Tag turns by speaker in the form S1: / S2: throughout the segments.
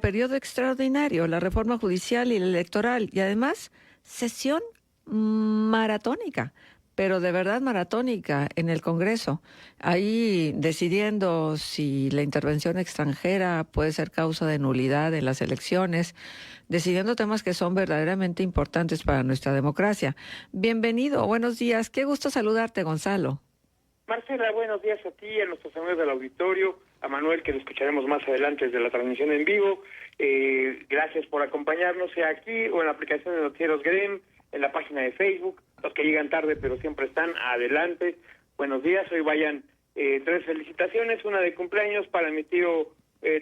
S1: Periodo extraordinario, la reforma judicial y la electoral, y además sesión maratónica, pero de verdad maratónica en el Congreso, ahí decidiendo si la intervención extranjera puede ser causa de nulidad en las elecciones, decidiendo temas que son verdaderamente importantes para nuestra democracia. Bienvenido, buenos días, qué gusto saludarte, Gonzalo.
S2: Marcela, buenos días a ti, a nuestros amigos del auditorio, a Manuel, que lo escucharemos más adelante desde la transmisión en vivo. Gracias por acompañarnos, sea aquí o en la aplicación de Noticieros GREM, en la página de Facebook, los que llegan tarde pero siempre están, adelante. Buenos días, hoy vayan 3 felicitaciones, una de cumpleaños para mi tío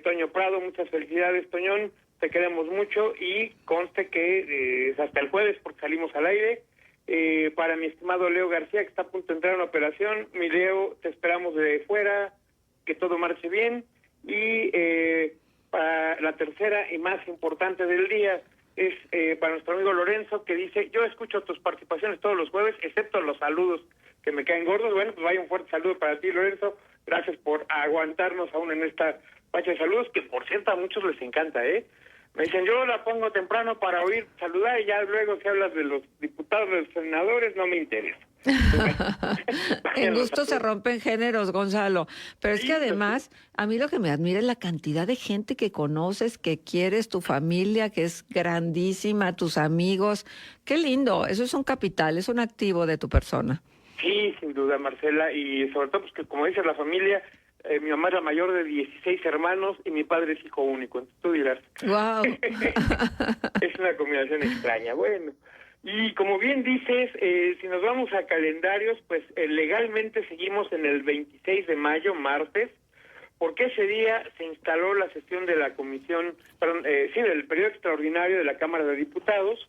S2: Toño Prado, muchas felicidades, Toñón, te queremos mucho y conste que es hasta el jueves porque salimos al aire. Para mi estimado Leo García, que está a punto de entrar en una operación, mi Leo, te esperamos de fuera, que todo marche bien. Y para la tercera y más importante del día es para nuestro amigo Lorenzo, que dice: yo escucho tus participaciones todos los jueves, excepto los saludos que me caen gordos. Bueno, pues vaya un fuerte saludo para ti, Lorenzo. Gracias por aguantarnos aún en esta pacha de saludos, que por cierto a muchos les encanta, Me dicen, yo la pongo temprano para oír saludar y ya luego si hablas de los diputados, de los senadores, no me interesa.
S1: En gusto se rompen géneros, Gonzalo. Pero es que además, a mí lo que me admira es la cantidad de gente que conoces, que quieres, tu familia, que es grandísima, tus amigos. Qué lindo, eso es un capital, es un activo de tu persona.
S2: Sí, sin duda, Marcela, y sobre todo pues que como dice la familia, mi mamá es la mayor de 16 hermanos y mi padre es hijo único, entonces tú dirás.
S1: Wow.
S2: Es una combinación extraña, bueno. Y como bien dices, si nos vamos a calendarios, pues legalmente seguimos en el 26 de mayo, martes, porque ese día se instaló la sesión de la comisión, del periodo extraordinario de la Cámara de Diputados,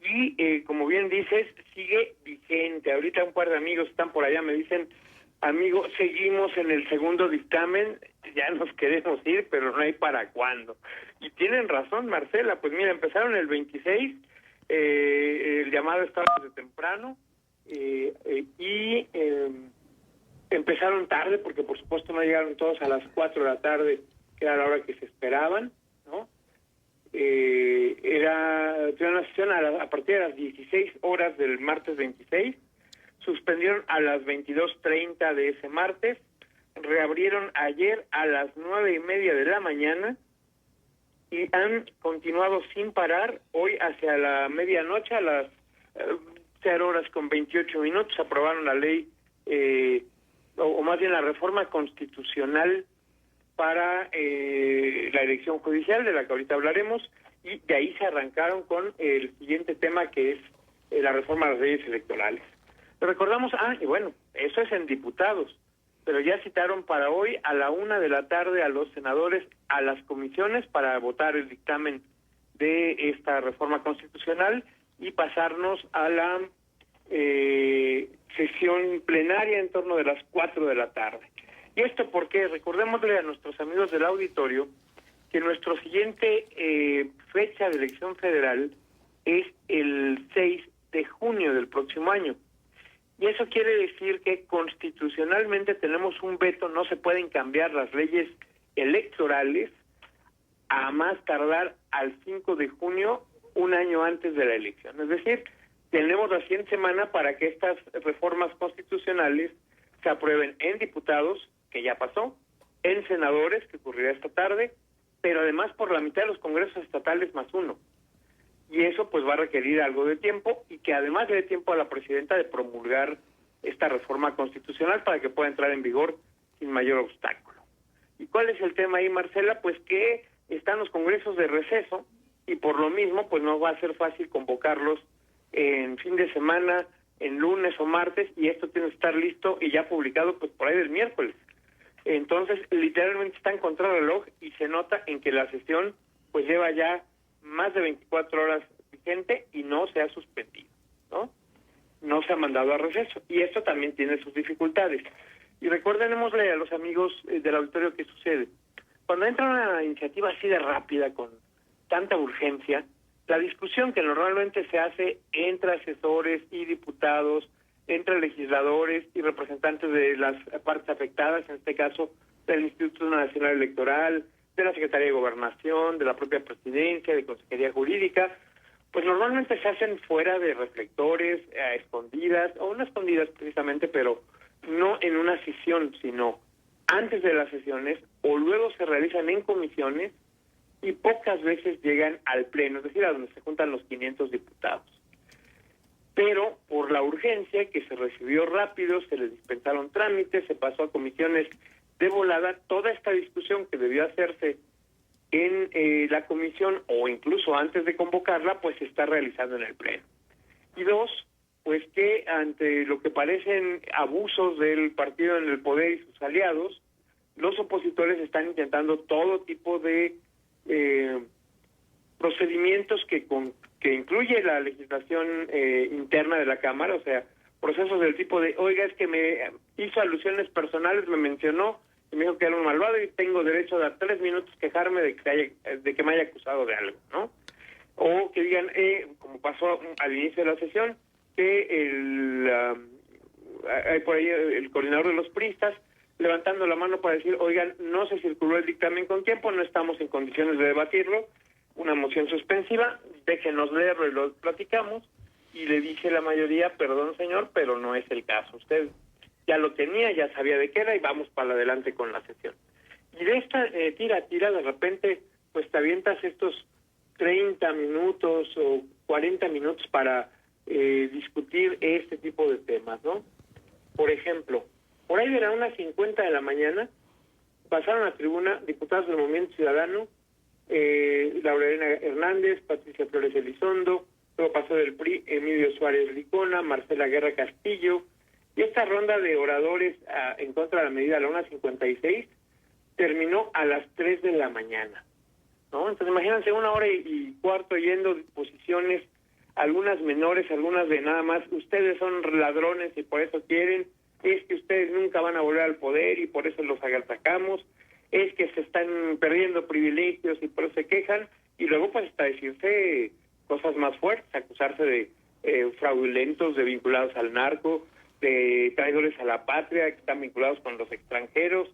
S2: y como bien dices, sigue vigente. Ahorita un par de amigos están por allá, me dicen: amigo, seguimos en el segundo dictamen, ya nos queremos ir, pero no hay para cuándo. Y tienen razón, Marcela, pues mira, empezaron el 26, el llamado estaba desde temprano, y empezaron tarde, porque por supuesto no llegaron todos a las 4 de la tarde, que era la hora que se esperaban, ¿no? Era una sesión a partir de las 16 horas del martes 26, suspendieron a las 22:30 de ese martes, reabrieron ayer a las 9:30 de la mañana y han continuado sin parar hoy hacia la medianoche, a las 0:28, aprobaron la ley, o más bien la reforma constitucional para la elección judicial, de la que ahorita hablaremos, y de ahí se arrancaron con el siguiente tema, que es la reforma de las leyes electorales. Recordamos, y bueno, eso es en diputados, pero ya citaron para hoy a la 1 de la tarde a los senadores a las comisiones para votar el dictamen de esta reforma constitucional y pasarnos a la sesión plenaria en torno de las 4 de la tarde. Y esto porque recordémosle a nuestros amigos del auditorio que nuestro siguiente fecha de elección federal es el 6 de junio del próximo año. Y eso quiere decir que constitucionalmente tenemos un veto, no se pueden cambiar las leyes electorales a más tardar al 5 de junio, un año antes de la elección. Es decir, tenemos la siguiente semana para que estas reformas constitucionales se aprueben en diputados, que ya pasó, en senadores, que ocurrirá esta tarde, pero además por la mitad de los congresos estatales más uno. Y eso pues va a requerir algo de tiempo, y que además le dé tiempo a la presidenta de promulgar esta reforma constitucional para que pueda entrar en vigor sin mayor obstáculo. ¿Y cuál es el tema ahí, Marcela? Pues que están los congresos de receso y por lo mismo pues no va a ser fácil convocarlos en fin de semana, en lunes o martes, y esto tiene que estar listo y ya publicado pues por ahí del miércoles. Entonces literalmente está en contrarreloj y se nota en que la sesión pues lleva ya más de 24 horas vigente y no se ha suspendido, ¿no? No se ha mandado a receso, y esto también tiene sus dificultades. Y recuérdenosle a los amigos del auditorio qué sucede. Cuando entra una iniciativa así de rápida, con tanta urgencia, la discusión que normalmente se hace entre asesores y diputados, entre legisladores y representantes de las partes afectadas, en este caso del Instituto Nacional Electoral, de la Secretaría de Gobernación, de la propia Presidencia, de Consejería Jurídica, pues normalmente se hacen fuera de reflectores, a escondidas, o no escondidas precisamente, pero no en una sesión, sino antes de las sesiones, o luego se realizan en comisiones y pocas veces llegan al Pleno, es decir, a donde se juntan los 500 diputados. Pero por la urgencia que se recibió rápido, se le dispensaron trámites, se pasó a comisiones de volada, toda esta discusión que debió hacerse en la comisión o incluso antes de convocarla, pues se está realizando en el Pleno. Y dos, pues que ante lo que parecen abusos del partido en el poder y sus aliados, los opositores están intentando todo tipo de procedimientos que incluye la legislación interna de la Cámara, o sea, procesos del tipo de, oiga, es que me hizo alusiones personales, me mencionó y me dijo que era un malvado y tengo derecho a dar 3 minutos quejarme de que me haya acusado de algo, ¿no? O que digan, como pasó al inicio de la sesión, que hay por ahí el coordinador de los priistas levantando la mano para decir, oigan, no se circuló el dictamen con tiempo, no estamos en condiciones de debatirlo, una moción suspensiva, déjenos leerlo y lo platicamos, y le dice la mayoría, perdón señor, pero no es el caso, usted ya lo tenía, ya sabía de qué era y vamos para adelante con la sesión. Y de esta tira, de repente, pues te avientas estos 30 minutos o 40 minutos para discutir este tipo de temas, ¿no? Por ejemplo, por ahí de la 1:50 de la mañana pasaron a tribuna diputados del Movimiento Ciudadano, Laurelena Hernández, Patricia Flores Elizondo, luego pasó del PRI Emilio Suárez Licona, Marcela Guerra Castillo, y esta ronda de oradores en contra de la medida a la 1:56 terminó a las 3 de la mañana, ¿no? Entonces imagínense 1 hora y cuarto yendo posiciones, algunas menores, algunas de nada más, ustedes son ladrones y por eso quieren, es que ustedes nunca van a volver al poder y por eso los atacamos, es que se están perdiendo privilegios y por eso se quejan, y luego pues hasta decirse cosas más fuertes, acusarse de fraudulentos, de vinculados al narco, de traidores a la patria, que están vinculados con los extranjeros,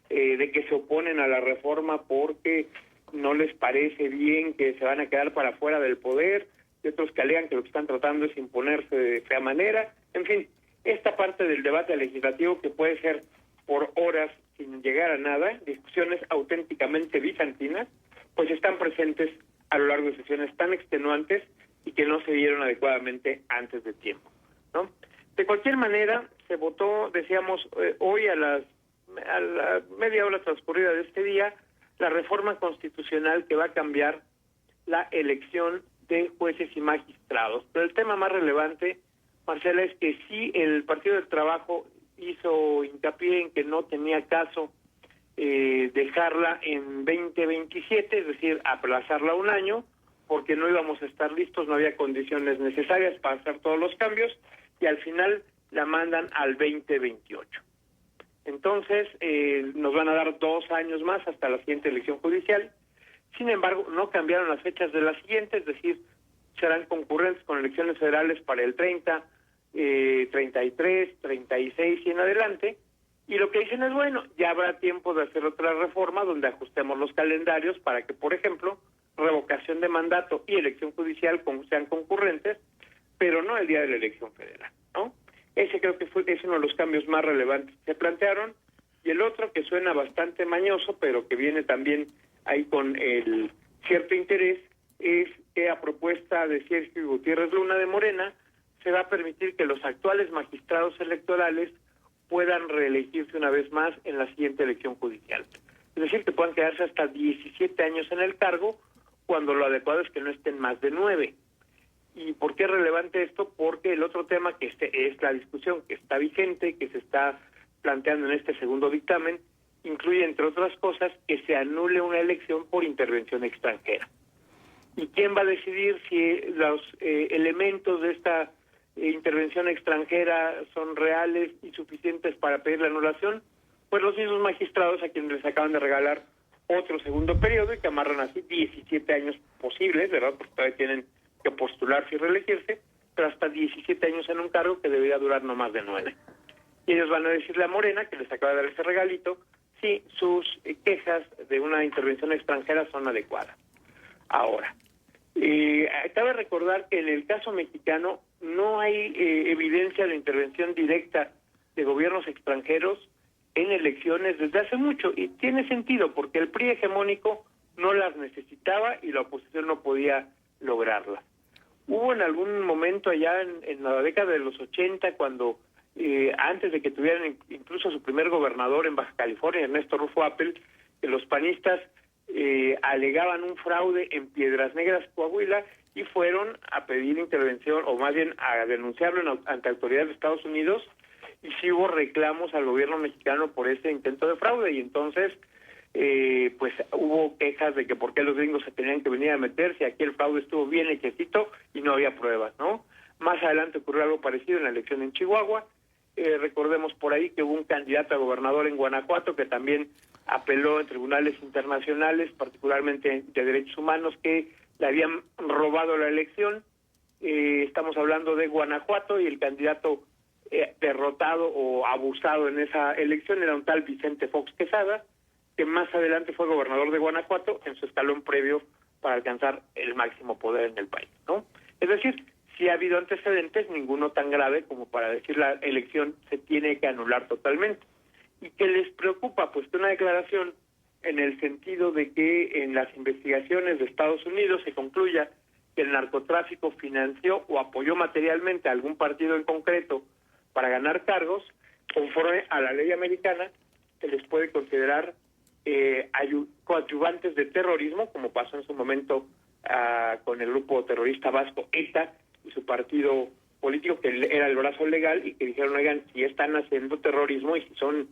S2: de que se oponen a la reforma porque no les parece bien, que se van a quedar para fuera del poder, y otros que alegan que lo que están tratando es imponerse de fea manera. En fin, esta parte del debate legislativo que puede ser por horas sin llegar a nada, discusiones auténticamente bizantinas, pues están presentes a lo largo de sesiones tan extenuantes y que no se dieron adecuadamente antes de tiempo, ¿no? De cualquier manera, se votó, decíamos, hoy a la media hora transcurrida de este día, la reforma constitucional que va a cambiar la elección de jueces y magistrados. Pero el tema más relevante, Marcela, es que sí el Partido del Trabajo hizo hincapié en que no tenía caso dejarla en 2027, es decir, aplazarla un año, porque no íbamos a estar listos, no había condiciones necesarias para hacer todos los cambios, y al final la mandan al 2028. Entonces, nos van a dar 2 años más hasta la siguiente elección judicial. Sin embargo, no cambiaron las fechas de la siguiente, es decir, serán concurrentes con elecciones federales para el 30, 33, 36 y en adelante. Y lo que dicen es, bueno, ya habrá tiempo de hacer otra reforma donde ajustemos los calendarios para que, por ejemplo, revocación de mandato y elección judicial sean concurrentes, pero no el día de la elección federal, ¿no? Ese creo que es uno de los cambios más relevantes que se plantearon. Y el otro, que suena bastante mañoso, pero que viene también ahí con el cierto interés, es que a propuesta de Sergio Gutiérrez Luna de Morena, se va a permitir que los actuales magistrados electorales puedan reelegirse una vez más en la siguiente elección judicial. Es decir, que puedan quedarse hasta 17 años en el cargo, cuando lo adecuado es que no estén más de 9. ¿Y por qué es relevante esto? Porque el otro tema que es la discusión que está vigente, que se está planteando en este segundo dictamen, incluye, entre otras cosas, que se anule una elección por intervención extranjera. ¿Y quién va a decidir si los elementos de esta intervención extranjera son reales y suficientes para pedir la anulación? Pues los mismos magistrados a quienes les acaban de regalar otro segundo periodo y que amarran así 17 años posibles, ¿verdad? Porque todavía tienen que postularse y reelegirse, pero hasta 17 años en un cargo que debería durar no más de 9. Y ellos van a decirle a Morena, que les acaba de dar ese regalito, si sus quejas de una intervención extranjera son adecuadas. Ahora, cabe recordar que en el caso mexicano no hay evidencia de intervención directa de gobiernos extranjeros en elecciones desde hace mucho, y tiene sentido porque el PRI hegemónico no las necesitaba y la oposición no podía lograrlas. Hubo en algún momento allá en la década de los 80, cuando antes de que tuvieran incluso su primer gobernador en Baja California, Ernesto Rufo Appel, que los panistas alegaban un fraude en Piedras Negras, Coahuila, y fueron a pedir intervención, o más bien a denunciarlo ante autoridades de Estados Unidos, y sí hubo reclamos al gobierno mexicano por ese intento de fraude, y entonces pues hubo quejas de que por qué los gringos se tenían que venir a meterse, aquí el fraude estuvo bien hechecito y no había pruebas, ¿no? Más adelante ocurrió algo parecido en la elección en Chihuahua. Recordemos por ahí que hubo un candidato a gobernador en Guanajuato que también apeló en tribunales internacionales, particularmente de derechos humanos, que le habían robado la elección. Estamos hablando de Guanajuato, y el candidato derrotado o abusado en esa elección era un tal Vicente Fox Quesada, que más adelante fue gobernador de Guanajuato en su escalón previo para alcanzar el máximo poder en el país, ¿no? Es decir, si ha habido antecedentes, ninguno tan grave como para decir la elección se tiene que anular totalmente. ¿Y qué les preocupa? Pues que una declaración en el sentido de que en las investigaciones de Estados Unidos se concluya que el narcotráfico financió o apoyó materialmente a algún partido en concreto para ganar cargos, conforme a la ley americana, se les puede considerar coadyuvantes de terrorismo, como pasó en su momento con el grupo terrorista vasco ETA y su partido político, que era el brazo legal, y que dijeron, oigan, si están haciendo terrorismo y si son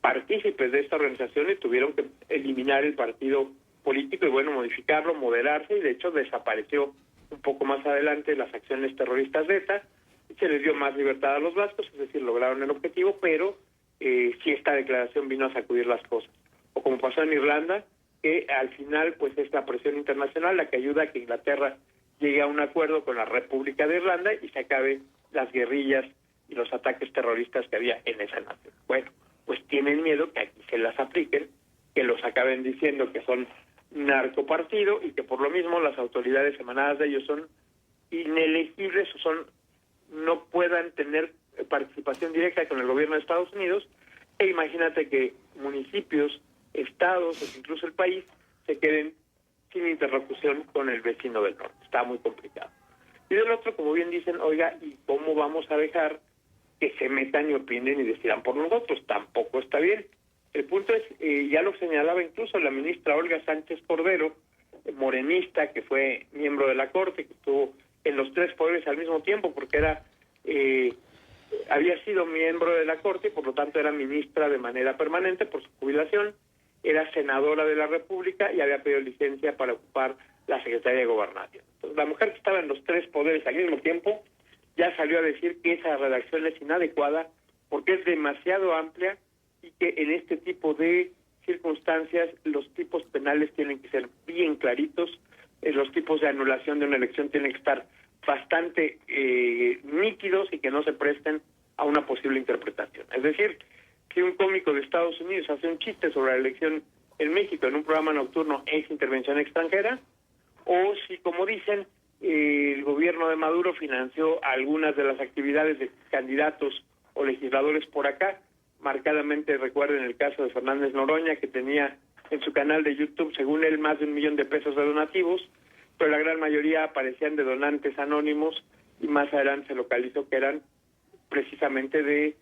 S2: partícipes de esta organización, y tuvieron que eliminar el partido político y, bueno, modificarlo, moderarse, y de hecho desapareció un poco más adelante las acciones terroristas de ETA, y se les dio más libertad a los vascos, es decir, lograron el objetivo, pero sí esta declaración vino a sacudir las cosas. O como pasó en Irlanda, que al final pues es la presión internacional la que ayuda a que Inglaterra llegue a un acuerdo con la República de Irlanda y se acabe las guerrillas y los ataques terroristas que había en esa nación. Bueno, pues tienen miedo que aquí se las apliquen, que los acaben diciendo que son narcopartido y que por lo mismo las autoridades emanadas de ellos son inelegibles o no puedan tener participación directa con el gobierno de Estados Unidos, e imagínate que municipios, estados o incluso el país se queden sin interlocución con el vecino del norte. Está muy complicado. Y del otro, como bien dicen, oiga, ¿y cómo vamos a dejar que se metan y opinen y decidan por nosotros? Tampoco está bien. El punto es, ya lo señalaba incluso la ministra Olga Sánchez Cordero, morenista, que fue miembro de la Corte, que estuvo en los tres poderes al mismo tiempo, porque había sido miembro de la Corte y por lo tanto era ministra de manera permanente por su jubilación, era senadora de la República y había pedido licencia para ocupar la Secretaría de Gobernación. Entonces, la mujer que estaba en los tres poderes al mismo tiempo ya salió a decir que esa redacción es inadecuada porque es demasiado amplia y que en este tipo de circunstancias los tipos penales tienen que ser bien claritos, los tipos de anulación de una elección tienen que estar bastante nítidos y que no se presten a una posible interpretación. Es decir, si un cómico de Estados Unidos hace un chiste sobre la elección en México en un programa nocturno, ¿es intervención extranjera? O si, como dicen, el gobierno de Maduro financió algunas de las actividades de candidatos o legisladores por acá. Marcadamente recuerden el caso de Fernández Noroña, que tenía en su canal de YouTube, según él, más de $1 millón de donativos, pero la gran mayoría aparecían de donantes anónimos y más adelante se localizó que eran precisamente de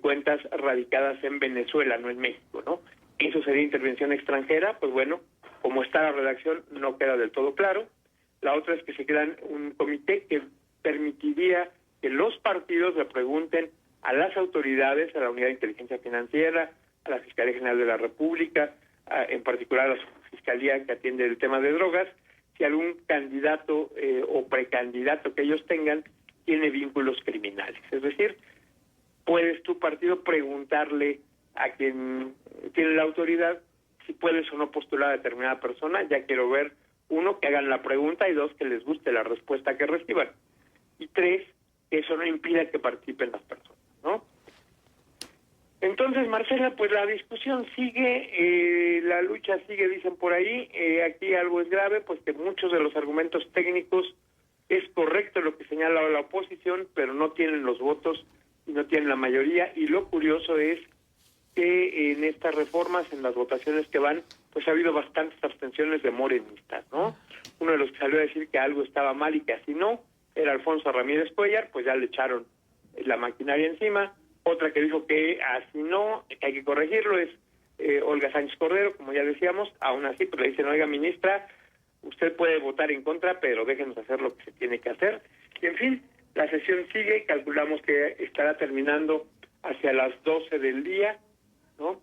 S2: cuentas radicadas en Venezuela, no en México, ¿no? Eso sería intervención extranjera. Pues bueno, como está la redacción no queda del todo claro. La otra es que se crean un comité que permitiría que los partidos le pregunten a las autoridades, a la Unidad de Inteligencia Financiera, a la Fiscalía General de la República, en particular a la Fiscalía que atiende el tema de drogas, si algún candidato o precandidato que ellos tengan tiene vínculos criminales. Es decir, puedes tu partido preguntarle a quien tiene la autoridad si puedes o no postular a determinada persona. Ya quiero ver, 1, que hagan la pregunta, y 2, que les guste la respuesta que reciban. Y 3, que eso no impida que participen las personas, ¿no? Entonces, Marcela, pues la discusión sigue, la lucha sigue, dicen por ahí. Aquí algo es grave, pues que muchos de los argumentos técnicos es correcto lo que señala la oposición, pero no tienen los votos y no tienen la mayoría. Y lo curioso es que en estas reformas, en las votaciones que van, pues ha habido bastantes abstenciones de morenistas, ¿no? Uno de los que salió a decir que algo estaba mal y que así no, era Alfonso Ramírez Cuellar, pues ya le echaron la maquinaria encima. Otra que dijo que así no, que hay que corregirlo, es Olga Sánchez Cordero, como ya decíamos. Aún así, pues le dicen, oiga, ministra, usted puede votar en contra, pero déjenos hacer lo que se tiene que hacer. Y en fin, la sesión sigue, calculamos que estará terminando hacia las 12 del día, ¿no?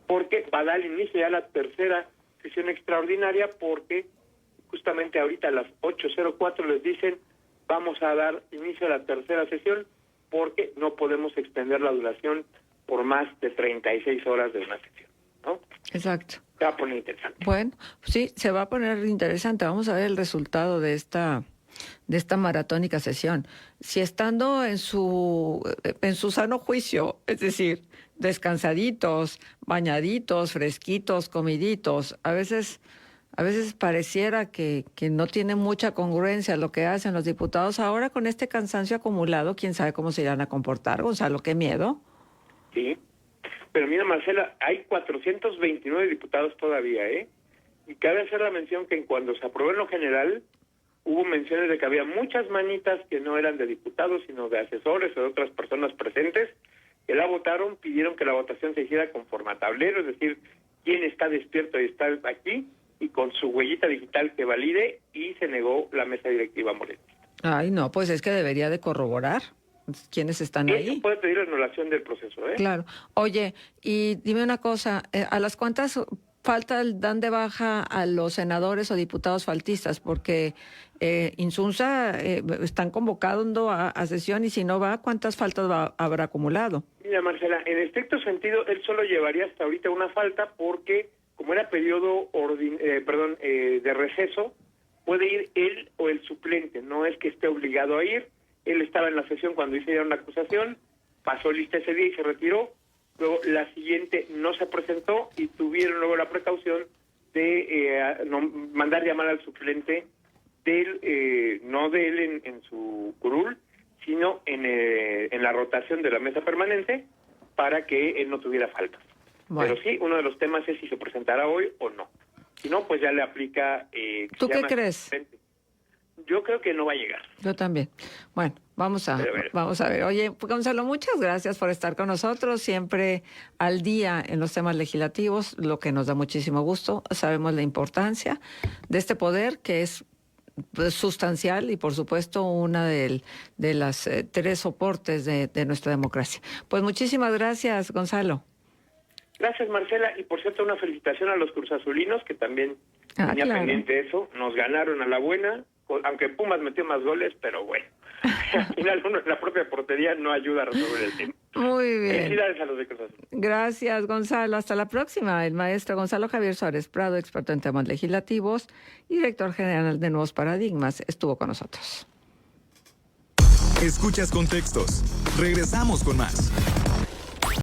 S2: Porque va a dar inicio ya la tercera sesión extraordinaria, porque justamente ahorita a las 8:04 les dicen, vamos a dar inicio a la tercera sesión, porque no podemos extender la duración por más de 36 horas de una sesión, ¿no?
S1: Exacto.
S2: Se va a poner interesante.
S1: Bueno, sí, se va a poner interesante. Vamos a ver el resultado de esta maratónica sesión. Si estando en su sano juicio, es decir, descansaditos, bañaditos, fresquitos, comiditos, a veces pareciera que no tiene mucha congruencia lo que hacen los diputados. Ahora con este cansancio acumulado, quién sabe cómo se irán a comportar, Gonzalo, qué miedo.
S2: Sí, pero mira, Marcela, hay 429 diputados todavía, ¿eh? Y cabe hacer la mención que cuando se aprobó en lo general, hubo menciones de que había muchas manitas que no eran de diputados, sino de asesores o de otras personas presentes, que la votaron, pidieron que la votación se hiciera conforme a tablero, es decir, quién está despierto y está aquí, y con su huellita digital que valide, y se negó la mesa directiva morenista.
S1: Ay, no, pues es que debería de corroborar quiénes están ahí.
S2: Eso puede pedir anulación del proceso, ¿eh?
S1: Claro. Oye, y dime una cosa, ¿a las cuántas dan de baja a los senadores o diputados faltistas? Porque Insunza están convocando a sesión, y si no va, ¿cuántas faltas habrá acumulado?
S2: Mira, Marcela, en estricto sentido, él solo llevaría hasta ahorita una falta porque, como era periodo de receso, puede ir él o el suplente, no es que esté obligado a ir. Él estaba en la sesión cuando hicieron la acusación, pasó lista ese día y se retiró. Luego la siguiente no se presentó y tuvieron luego la precaución de mandar llamar al suplente no de él en su curul, sino en la rotación de la mesa permanente, para que él no tuviera faltas. Bueno. Pero sí, uno de los temas es si se presentará hoy o no. Si no, pues ya le aplica...
S1: ¿Tú qué crees?
S2: Yo creo que no va a llegar.
S1: Yo también. Bueno, vamos a ver. Oye, Gonzalo, muchas gracias por estar con nosotros, siempre al día en los temas legislativos, lo que nos da muchísimo gusto. Sabemos la importancia de este poder, que es sustancial y, por supuesto, una de las tres soportes de nuestra democracia. Pues muchísimas gracias, Gonzalo.
S2: Gracias, Marcela. Y, por cierto, una felicitación a los cruzazulinos, que también tenía pendiente eso. Nos ganaron a la buena, aunque Pumas metió más goles, pero bueno. Al final uno en la propia portería no ayuda a resolver el tema.
S1: Muy bien.
S2: Felicidades a los de Cruz Azul.
S1: Gracias, Gonzalo. Hasta la próxima. El maestro Gonzalo Javier Suárez Prado, experto en temas legislativos y director general de Nuevos Paradigmas, estuvo con nosotros.
S3: Escuchas Contextos. Regresamos con más.